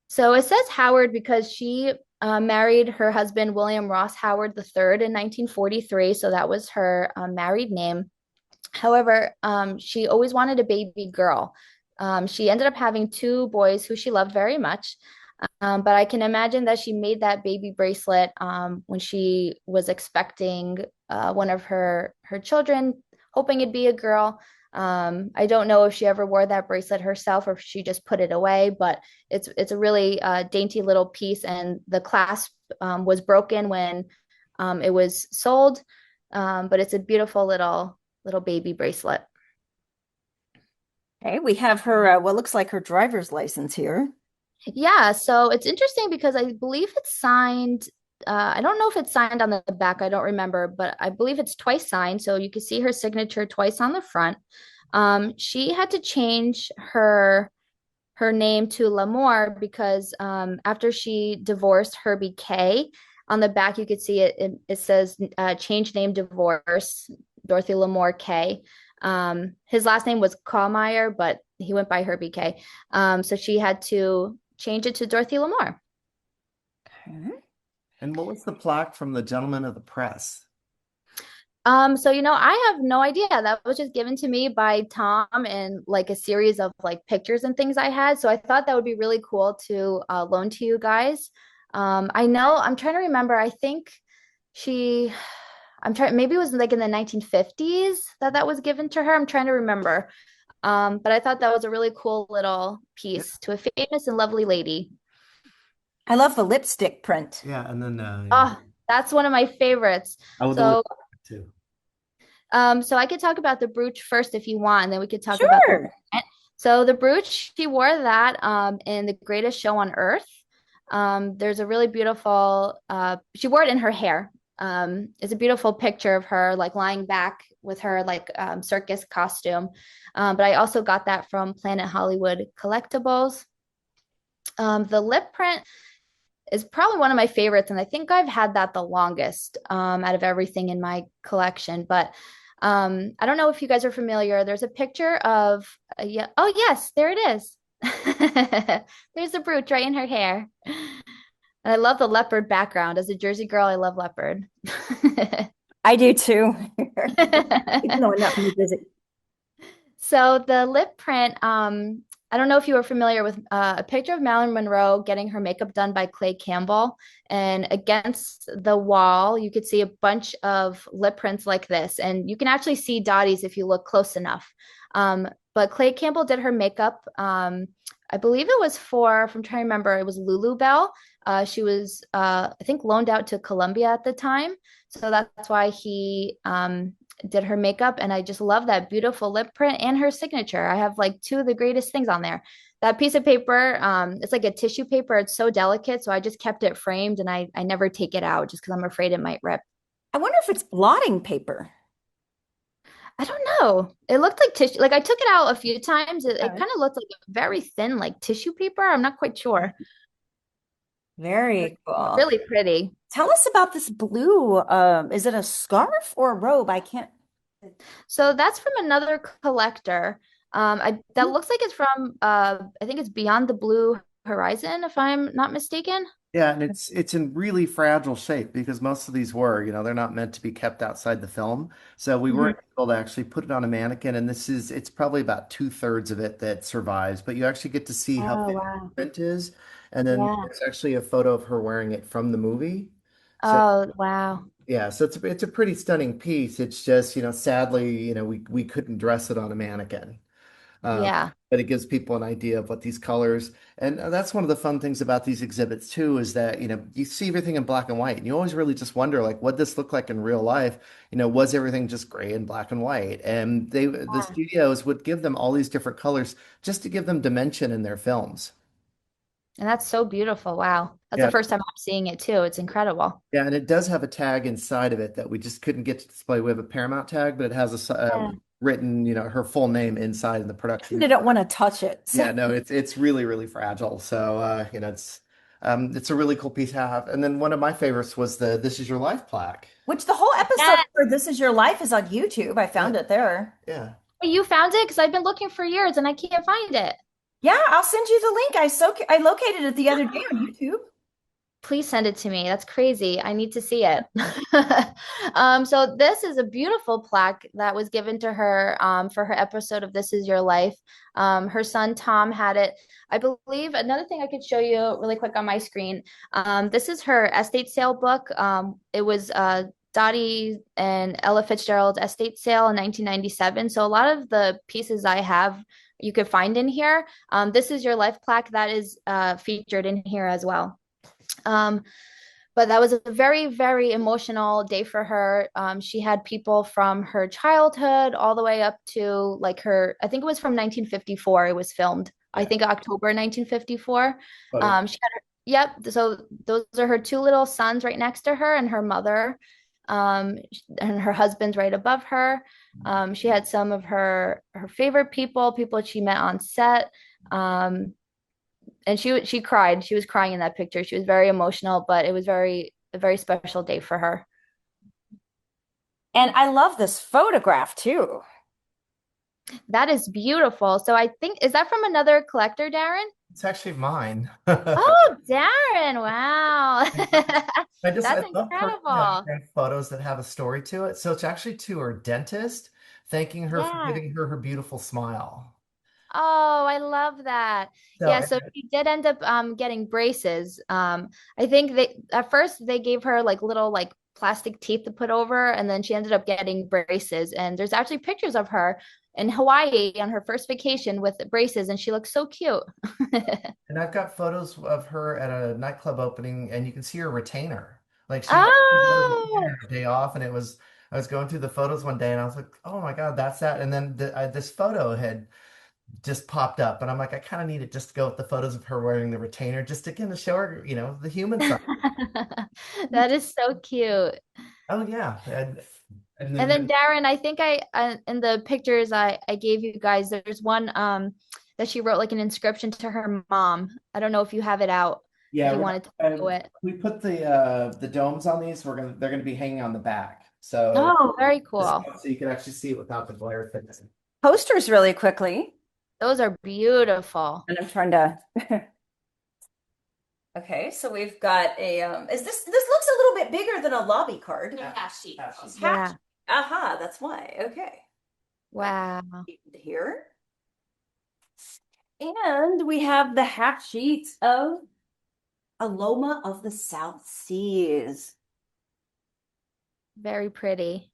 So it says Howard because she married her husband, William Ross Howard III, in 1943. So that was her married name. However, she always wanted a baby girl. She ended up having two boys who she loved very much. But I can imagine that she made that baby bracelet when she was expecting one of her children, hoping it'd be a girl. I don't know if she ever wore that bracelet herself or if she just put it away, but it's a really dainty little piece, and the clasp was broken when it was sold. But it's a beautiful little baby bracelet. Okay, we have her, what looks like her driver's license here. Yeah, so it's interesting because I believe it's signed. I don't know if it's signed on the back, I don't remember, but I believe it's twice signed. So you can see her signature twice on the front. She had to change her name to Lamour because after she divorced Herbie K, on the back you could see it says change name divorce, Dorothy Lamour K. His last name was Kallmeyer, but he went by Herbie K. So she had to change it to Dorothy Lamour. Okay. And what was the plaque from the gentleman of the press? So I have no idea. That was just given to me by Tom and like a series of like pictures and things I had. So I thought that would be really cool to loan to you guys. I know I'm trying to remember. I think she, I'm trying, maybe it was like in the 1950s that was given to her. I'm trying to remember. But I thought that was a really cool little Yeah, piece to a famous and lovely lady. I love the lipstick print. yeah, and then yeah, Oh, that's one of my favorites. I would the lip So too. So I could talk about the brooch first if you want, and then we could talk about the Sure. print. So the brooch, she wore that in The Greatest Show on Earth. There's a really beautiful, she wore it in her hair. It's a beautiful picture of her like lying back with her like circus costume. But I also got that from Planet Hollywood Collectibles. The lip print is probably one of my favorites, and I think I've had that the longest out of everything in my collection. But I don't know if you guys are familiar. There's a picture of yeah. Oh yes, there it is. There's the brooch right in her hair. And I love the leopard background. As a Jersey girl, I love leopard. I do too. Even though I'm not from New Jersey. So the lip print, I don't know if you were familiar with a picture of Marilyn Monroe getting her makeup done by Clay Campbell. And against the wall, you could see a bunch of lip prints like this. And you can actually see Dottie's if you look close enough. But Clay Campbell did her makeup. I believe it was if I'm trying to remember, it was Lulu Bell. She was, I think, loaned out to Columbia at the time. So that's why he did her makeup, and I just love that beautiful lip print and her signature. I have like two of the greatest things on there. That piece of paper, it's like a tissue paper. It's so delicate, so I just kept it framed, and I never take it out just because I'm afraid it might rip. I wonder if it's blotting paper. I don't know. It looked like tissue. Like I took it out a few times. It Okay. kind of looked like a very thin, like tissue paper. I'm not quite sure. Very cool. Really pretty. Tell us about this blue. Is it a scarf or a robe? I can't. So that's from another collector. That looks like it's from I think it's Beyond the Blue Horizon, if I'm not mistaken. Yeah, and it's in really fragile shape because most of these were, they're not meant to be kept outside the film. So we Mhm. weren't able to actually put it on a mannequin, and it's probably about two-thirds of it that survives, but you actually get to see how Oh thin wow. the print is, and then Yeah. there's actually a photo of her wearing it from the movie. So Oh wow. yeah, so it's a pretty stunning piece. It's just, sadly, we couldn't dress it on a mannequin. Um, Yeah. but it gives people an idea of what these colors, and that's one of the fun things about these exhibits too, is that, you see everything in black and white, and you always really just wonder, like, what this look like in real life? Was everything just gray and black and white? And the Yeah. studios would give them all these different colors just to give them dimension in their films. And that's so beautiful. Wow. That's the Yeah, first time I'm seeing it too. It's incredible. yeah, and it does have a tag inside of it that we just couldn't get to display. We have a Paramount tag, but it has Yeah. written, her full name inside in the production. They don't want to touch it. So Yeah, no, it's really, really fragile. So it's a really cool piece to have. And then one of my favorites was the This Is Your Life plaque. which the whole episode Yeah. for This Is Your Life is on YouTube. I Yeah, found it there. yeah. You found it? Because I've been looking for years and I can't find it. Yeah, I'll send you the link. I located it the other day on YouTube. Please send it to me. That's crazy. I need to see it. So this is a beautiful plaque that was given to her for her episode of This Is Your Life. Her son Tom had it. I believe another thing I could show you really quick on my screen. This is her estate sale book. It was Dottie and Ella Fitzgerald's estate sale in 1997. So a lot of the pieces I have you could find in here. This Is Your Life plaque that is featured in here as well. Um, but that was a very, very emotional day for her. She had people from her childhood all the way up to like her, I think it was from 1954, it was filmed. I Yeah. think October 1954. Photo. She had yep. So those are her two little sons right next to her and her mother. And her husband's right above her. She had some of her favorite people she met on set. Um, and she cried. She was crying in that picture. She was very emotional, but it was a very special day for her. And I love this photograph too. That is beautiful. So I think is that from another collector, Darren? It's actually mine. Oh, Darren. Wow. I That's love incredible. photos that have a story to it. So it's actually to her dentist, thanking her for Yeah. giving her her beautiful smile. Oh, I love that. So Yeah, so she did end up getting braces. I think they at first they gave her like little like plastic teeth to put over, and then she ended up getting braces. And there's actually pictures of her in Hawaii on her first vacation with braces, and she looks so cute. and I've got photos of her at a nightclub opening, and you can see her retainer. Like she got a Oh, retainer a day off, and it was I was going through the photos one day, and I was like, oh my God, that's that. And then this photo had just popped up, and I'm like, I kind of need it just to go with the photos of her wearing the retainer, just again to show her, the human side. that is so cute. Oh yeah, and And then then Darren, I think in the pictures I gave you guys, there's one that she wrote like an inscription to her mom. I don't know if you have it out if Yeah, you wanted to show it. we put the domes on these. They're gonna be hanging on the back. So Oh, very cool. so you can actually see it without the glare thing. Posters really quickly. Those are beautiful. And I'm trying to. Okay, so we've got a is this looks a little bit bigger than a lobby card. Yeah, she. Half. Yeah. Aha, that's why. Okay. Wow. Here. And we have the half sheets of Aloma of the South Seas. Very pretty.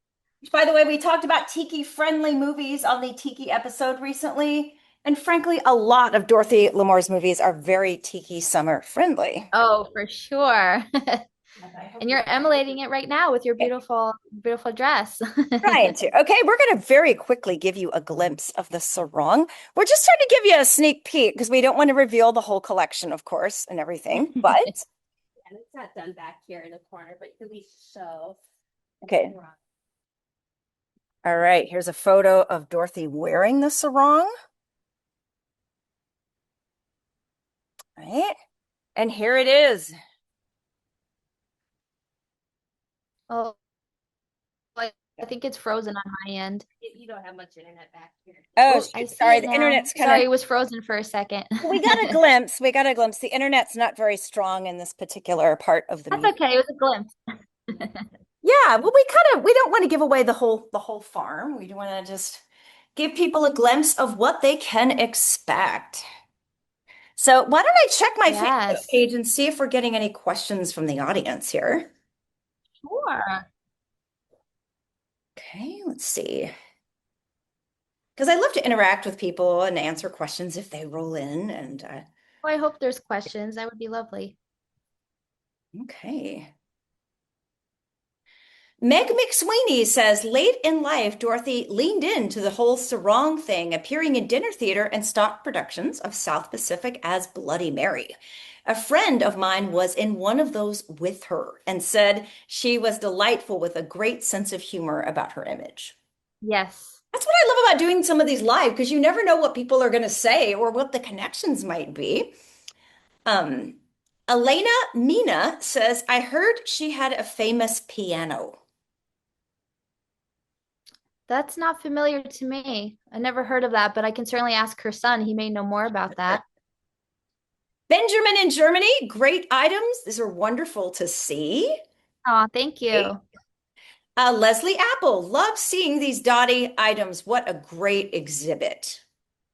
By the way, we talked about tiki-friendly movies on the Tiki episode recently, and frankly, a lot of Dorothy Lamour's movies are very tiki summer friendly. Oh, for sure. And you're emulating it right now with your beautiful, beautiful dress. Trying to. Okay, we're going to very quickly give you a glimpse of the sarong. We're just trying to give you a sneak peek because we don't want to reveal the whole collection, of course, and everything. But And it's not done back here in the corner, but you can at least show. okay. All right, here's a photo of Dorothy wearing the sarong. All right, and here it is. Oh, I think it's frozen on my end. You don't have much internet back here. Oh, I see sorry, it the now. internet's kind Sorry, of. it was frozen for a second. We got a glimpse. We got a glimpse. The internet's not very strong in this particular part of the That's meeting. okay. It was a glimpse. Yeah, well, we don't want to give away the whole farm. We want to just give people a glimpse of what they can expect. So why don't I check my Facebook Yes. page and see if we're getting any questions from the audience here? Sure. Okay, let's see. Because I love to interact with people and answer questions if they roll in. And Oh, I hope there's questions. That would be lovely. okay. Meg McSweeney says, late in life, Dorothy leaned into the whole sarong thing, appearing in dinner theater and stock productions of South Pacific as Bloody Mary. A friend of mine was in one of those with her and said she was delightful with a great sense of humor about her image. Yes. That's what I love about doing some of these live because you never know what people are going to say or what the connections might be. Elena Mina says, I heard she had a famous piano. That's not familiar to me. I never heard of that, but I can certainly ask her son. He may know more about that. Benjamin in Germany, great items. These are wonderful to see. Oh, thank you. Leslie Apple, love seeing these Dottie items. What a great exhibit.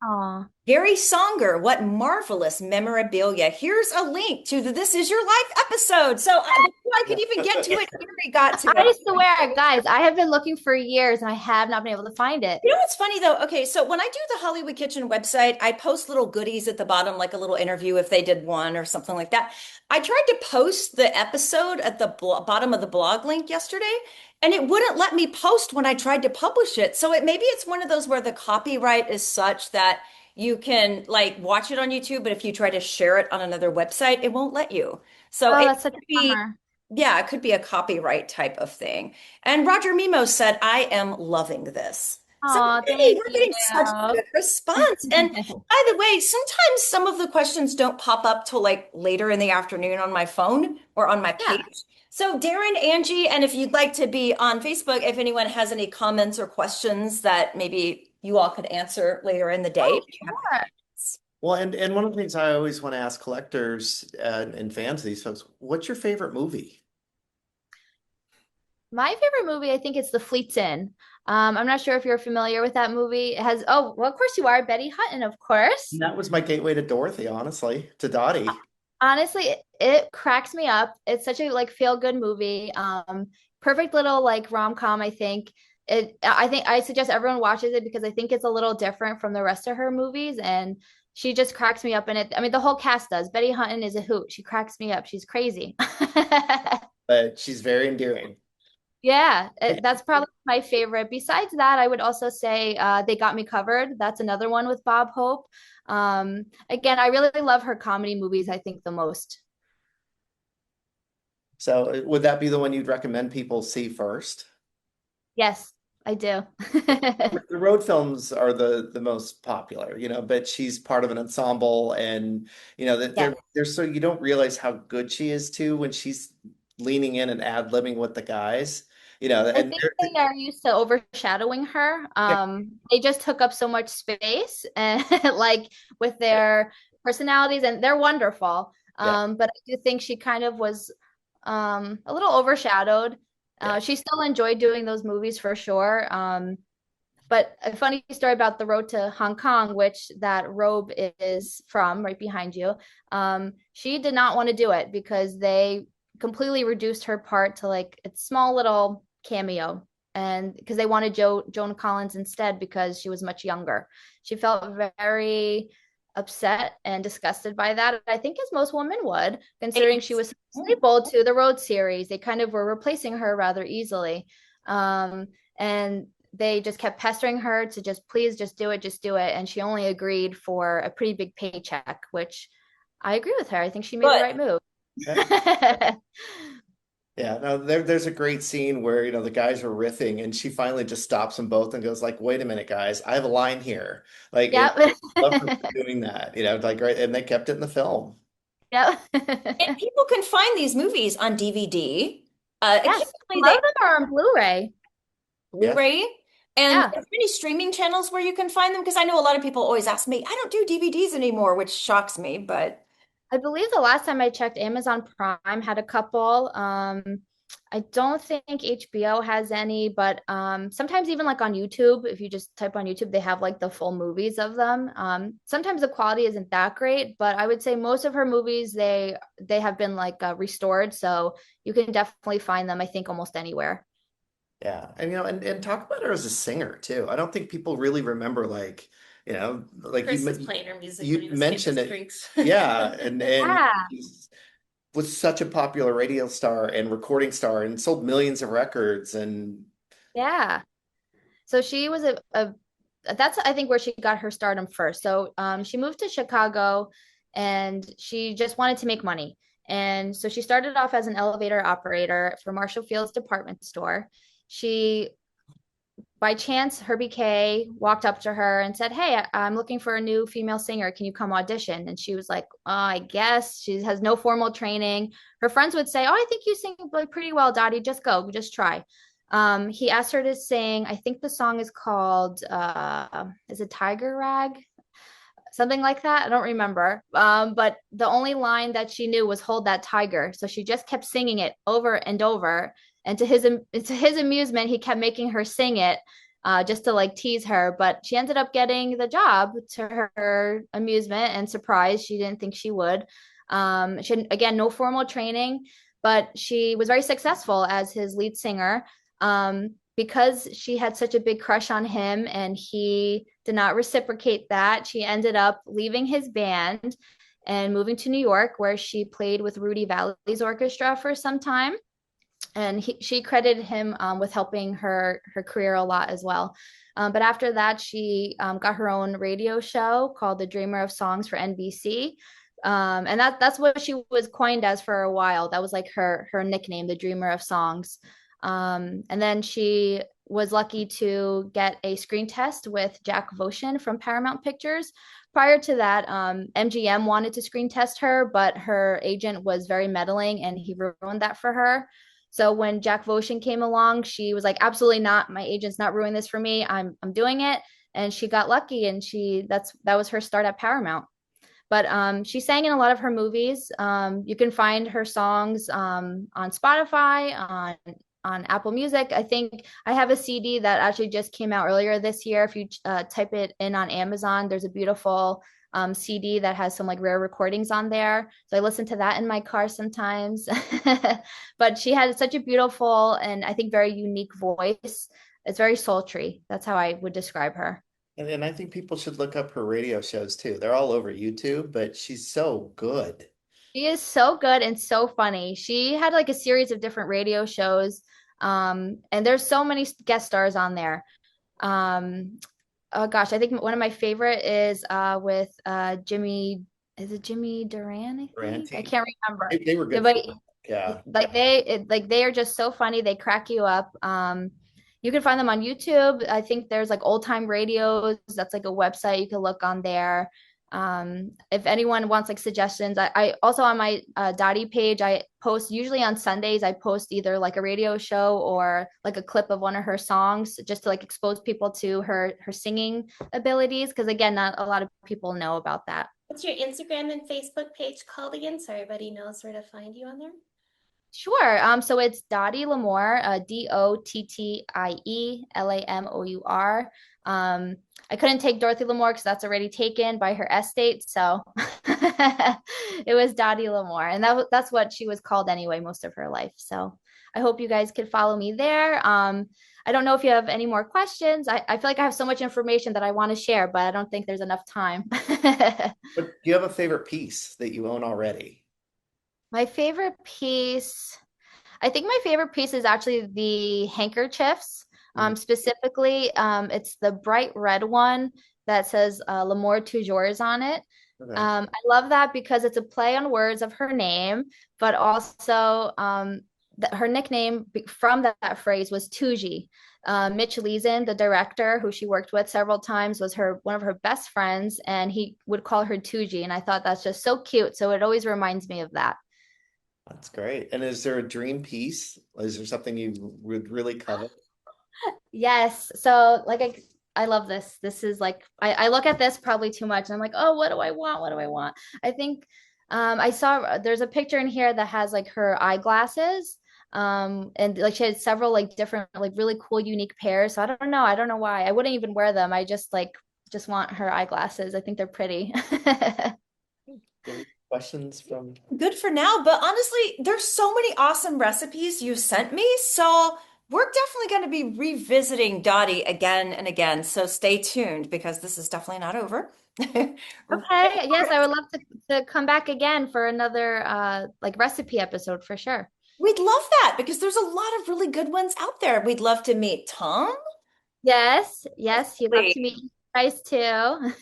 Oh, Gary Songer, what marvelous memorabilia. Here's a link to the This Is Your Life episode. So before I could even get to it, Gary got to it. I swear, guys, I have been looking for years and I have not been able to find it. You know what's funny though? Okay, so when I do the Hollywood Kitchen website, I post little goodies at the bottom, like a little interview if they did one or something like that. I tried to post the episode at the bottom of the blog link yesterday, and it wouldn't let me post when I tried to publish it. So maybe it's one of those where the copyright is such that you can like watch it on YouTube, but if you try to share it on another website, it won't let you. So Oh, it that's such could a be, bummer. yeah, it could be a copyright type of thing. And Roger Mimo said, I am loving this. So Oh, hey, thank we're getting such a you. good response. And by the way, sometimes some of the questions don't pop up till like later in the afternoon on my phone or on my Yeah. page. So Darren, Angie, and if you'd like to be on Facebook, if anyone has any comments or questions that maybe you all could answer later in the day. Oh, sure. Well, and one of the things I always want to ask collectors and fans of these folks, what's your favorite movie? My favorite movie, I think it's The Fleet's Inn. I'm not sure if you're familiar with that movie. It has, oh, well, of course you are, Betty Hutton, of course. And that was my gateway to Dorothy, honestly, to Dottie. Honestly, it cracks me up. It's such a like feel good movie. Perfect little like rom-com, I think. I think I suggest everyone watches it because I think it's a little different from the rest of her movies and she just cracks me up in it. I mean, the whole cast does. Betty Hutton is a hoot. She cracks me up. She's crazy. But she's very endearing. Yeah, that's probably my favorite. Besides that, I would also say They Got Me Covered. That's another one with Bob Hope. Again, I really love her comedy movies, I think the most. So would that be the one you'd recommend people see first? Yes, I do. The road films are the most popular, but she's part of an ensemble and that Yes. they're so you don't realize how good she is too when she's leaning in and ad-libbing with the guys, I and think they are used to overshadowing her. yeah, They just took up so much space and like with their personalities and they're wonderful. yeah, But I do think she kind of was a little overshadowed. yeah. She still enjoyed doing those movies for sure. But a funny story about the road to Hong Kong, which that robe is from right behind you. She did not want to do it because they completely reduced her part to like a small little cameo. And because they wanted Joan Collins instead because she was much younger. She felt very upset and disgusted by that. I think as most women would, considering she was a staple to the Road series. They kind of were replacing her rather easily. And they just kept pestering her to just please just do it. And she only agreed for a pretty big paycheck, which I agree with her. I think she made the But right move. Yeah. Yeah, no, there's a great scene where, the guys are riffing and she finally just stops them both and goes like, wait a minute, guys, I have a line here. Like, and Yep. I love her for doing that, like, right. And they kept it in the film. Yep. and people can find these movies on DVD. Yes. A Occasionally lot they of them are on Blu-ray. Yeah. Blu-ray. And Yeah. are there any streaming channels where you can find them? Because I know a lot of people always ask me, I don't do DVDs anymore, which shocks me, but I believe the last time I checked, Amazon Prime had a couple. I don't think HBO has any, but sometimes even like on YouTube, if you just type on YouTube, they have like the full movies of them. Sometimes the quality isn't that great, but I would say most of her movies they have been like restored, so you can definitely find them, I think, almost anywhere. Yeah. And, and talk about her as a singer too. I don't think people really remember like Chris was playing her music when you he was getting mentioned his it. drinks. Yeah. And Yeah, she's was such a popular radio star and recording star and sold millions of records and yeah. So she was a that's I think where she got her stardom first. So she moved to Chicago and she just wanted to make money. And so she started off as an elevator operator for Marshall Field's department store. She by chance, Herbie K walked up to her and said, "Hey, I'm looking for a new female singer. Can you come audition?" And she was like, I guess. She has no formal training. Her friends would say, "Oh, I think you sing like pretty well, Dottie. Just go, just try." He asked her to sing. I think the song is called "Is it Tiger Rag?" something like that. I don't remember. But the only line that she knew was "Hold that tiger," so she just kept singing it over and over. And to his amusement, he kept making her sing it, just to like tease her. But she ended up getting the job to her amusement and surprise. She didn't think she would. She had, again, no formal training, but she was very successful as his lead singer. Because she had such a big crush on him and he did not reciprocate that, she ended up leaving his band and moving to New York, where she played with Rudy Valley's orchestra for some time. And she credited him with helping her career a lot as well. But after that, she got her own radio show called The Dreamer of Songs for NBC. And that's what she was coined as for a while. That was like her nickname, The Dreamer of Songs. And then she was lucky to get a screen test with Jack Voshin from Paramount Pictures. Prior to that, MGM wanted to screen test her, but her agent was very meddling and he ruined that for her. So when Jack Voshin came along, she was like, absolutely not. My agent's not ruining this for me. I'm doing it. And she got lucky, and that was her start at Paramount. But she sang in a lot of her movies. You can find her songs on Spotify, on Apple Music. I think I have a CD that actually just came out earlier this year. If you type it in on Amazon, there's a beautiful CD that has some like rare recordings on there. So I listen to that in my car sometimes. But she had such a beautiful and I think very unique voice. It's very sultry. That's how I would describe her. And I think people should look up her radio shows too. They're all over YouTube, but she's so good. She is so good and so funny. She had like a series of different radio shows. And there's so many guest stars on there. Um, oh gosh, I think one of my favorite is with Jimmy. Is it Jimmy Duran? I think I Ranty. can't remember. They were Yeah, good. but Yeah. like they are just so funny. They crack you up. You can find them on YouTube. I think there's like old time radios. That's like a website you can look on there. If anyone wants like suggestions, I also on my Dottie page, I post usually on Sundays. I post either like a radio show or like a clip of one of her songs, just to like expose people to her singing abilities. Because again, not a lot of people know about that. What's your Instagram and Facebook page called again, so everybody knows where to find you on there? Sure. So it's Dottie Lamour, Dottie Lamour. I couldn't take Dorothy Lamour because that's already taken by her estate. So it was Dottie Lamour. And that's what she was called anyway, most of her life. So I hope you guys could follow me there. I don't know if you have any more questions. I feel like I have so much information that I want to share, but I don't think there's enough time. But do you have a favorite piece that you own already? My favorite piece, I think my favorite piece is actually the handkerchiefs. Specifically, it's the bright red one that says L'amour toujours on it. Okay. I love that because it's a play on words of her name, but also her nickname from that phrase was Touji. Mitch Leeson, the director who she worked with several times, was one of her best friends, and he would call her Touji. And I thought that's just so cute. So it always reminds me of that. That's great. And is there a dream piece? Is there something you would really covet? Yes. So like I love this. This is like I look at this probably too much and I'm like, oh, what do I want? What do I want? I think I saw there's a picture in here that has like her eyeglasses. And like she had several like different like really cool unique pairs. So I don't know. I don't know why. I wouldn't even wear them. I just want her eyeglasses. I think they're pretty. Any questions from Good for now, but honestly, there's so many awesome recipes you sent me, so we're definitely going to be revisiting Dottie again and again. So stay tuned because this is definitely not over. Okay. Yes, I would love to come back again for another like recipe episode for sure. We'd love that because there's a lot of really good ones out there. We'd love to meet Tom. Yes, yes, he'd love Great. to meet you guys too.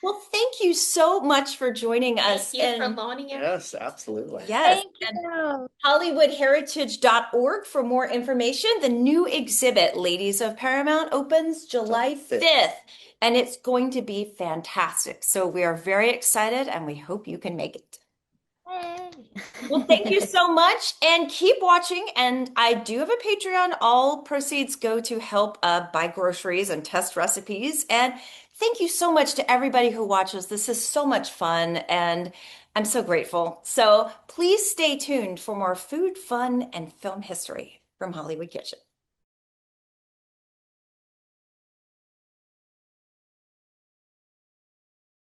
Well, thank you so much for joining us. Thank you for And loaning it. Yes, absolutely. yes, Thank and you. HollywoodHeritage.org for more information. The new exhibit, Ladies of Paramount, opens July 5th, and it's going to be fantastic. So we are very excited and we hope you can make it. Hey. Well, thank you so much and keep watching. And I do have a Patreon. All proceeds go to help buy groceries and test recipes. And thank you so much to everybody who watches. This is so much fun, and I'm so grateful. So please stay tuned for more food, fun, and film history from Hollywood Kitchen.